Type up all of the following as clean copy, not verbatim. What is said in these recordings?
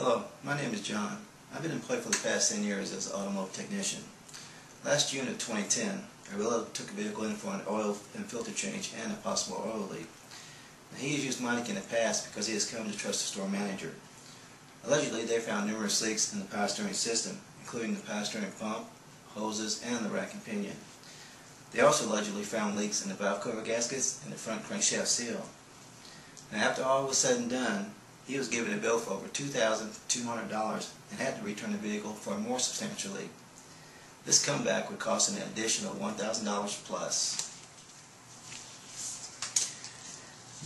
Hello, my name is John. I've been employed for the past 10 years as an automotive technician. Last June of 2010, a relative took a vehicle in for an oil and filter change and a possible oil leak. Now, he has used Meineke in the past because he has come to trust the store manager. Allegedly, they found numerous leaks in the power steering system, including the power steering pump, hoses, and the rack and pinion. They also allegedly found leaks in the valve cover gaskets and the front crankshaft seal. Now, after all was said and done, he was given a bill for over $2,200 and had to return the vehicle for a more substantial leak. This comeback would cost him an additional $1,000 plus.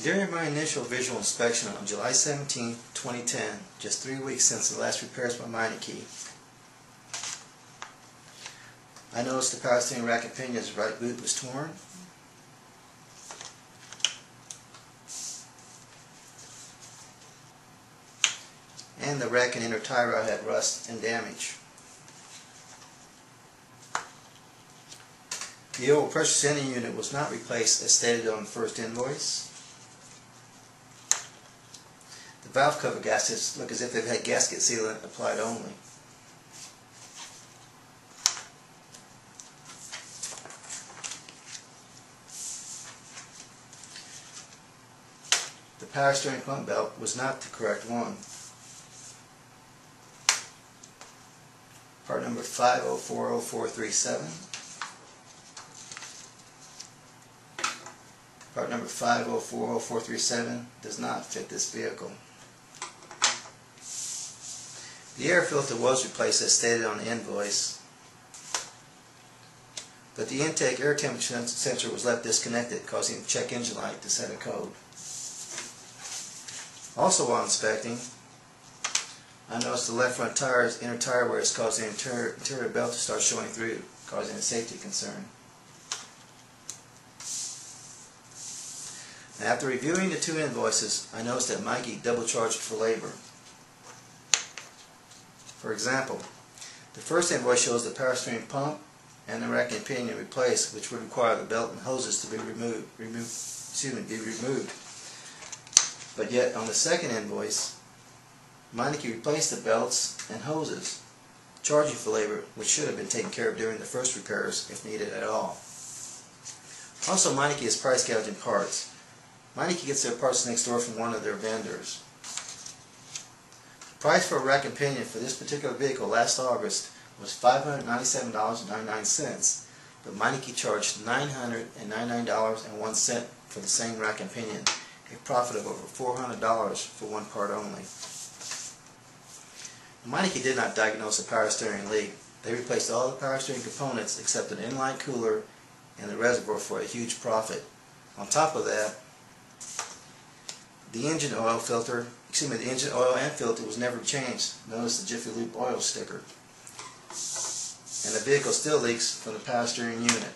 During my initial visual inspection on July 17, 2010, just 3 weeks since the last repairs by Meineke, I noticed the power steering rack and pinion's right boot was torn. And the rack and inner tie rod had rust and damage. The oil pressure sending unit was not replaced as stated on the first invoice. The valve cover gaskets look as if they've had gasket sealant applied only. The power steering pump belt was not the correct one. Part number 5040437. Part number 5040437 does not fit this vehicle. The air filter was replaced as stated on the invoice, but the intake air temperature sensor was left disconnected, causing the check engine light to set a code. Also, while inspecting, I noticed the left front tire's inner tire wear is causing the interior belt to start showing through, causing a safety concern. Now, after reviewing the two invoices, I noticed that Meineke double charged for labor. For example, the first invoice shows the power steering pump and the rack and pinion replaced, which would require the belt and hoses to be removed. But yet, on the second invoice, Meineke replaced the belts and hoses, charging for labor, which should have been taken care of during the first repairs if needed at all. Also, Meineke is price gouging parts. Meineke gets their parts next door from one of their vendors. The price for a rack and pinion for this particular vehicle last August was $597.99, but Meineke charged $999.01 for the same rack and pinion, a profit of over $400 for one part only. Meineke did not diagnose a power steering leak. They replaced all the power steering components except an inline cooler and the reservoir for a huge profit. On top of that, the engine oil and filter was never changed. Notice the Jiffy Lube oil sticker. And the vehicle still leaks from the power steering unit.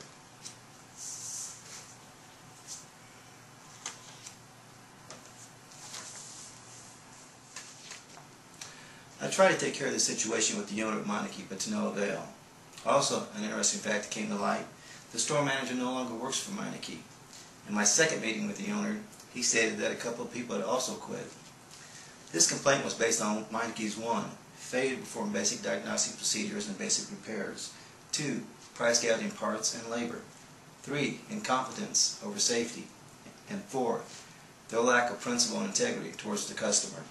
I tried to take care of the situation with the owner of Meineke, but to no avail. Also, an interesting fact that came to light: the store manager no longer works for Meineke. In my second meeting with the owner, he stated that a couple of people had also quit. This complaint was based on Meineke's 1. Failure to perform basic diagnostic procedures and basic repairs. 2. Price gouging parts and labor. 3. Incompetence over safety. And 4. Their lack of principle and integrity towards the customer.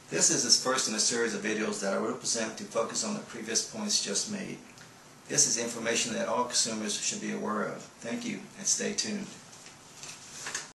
This is the first in a series of videos that I will present to focus on the previous points just made. This is information that all consumers should be aware of. Thank you, and stay tuned.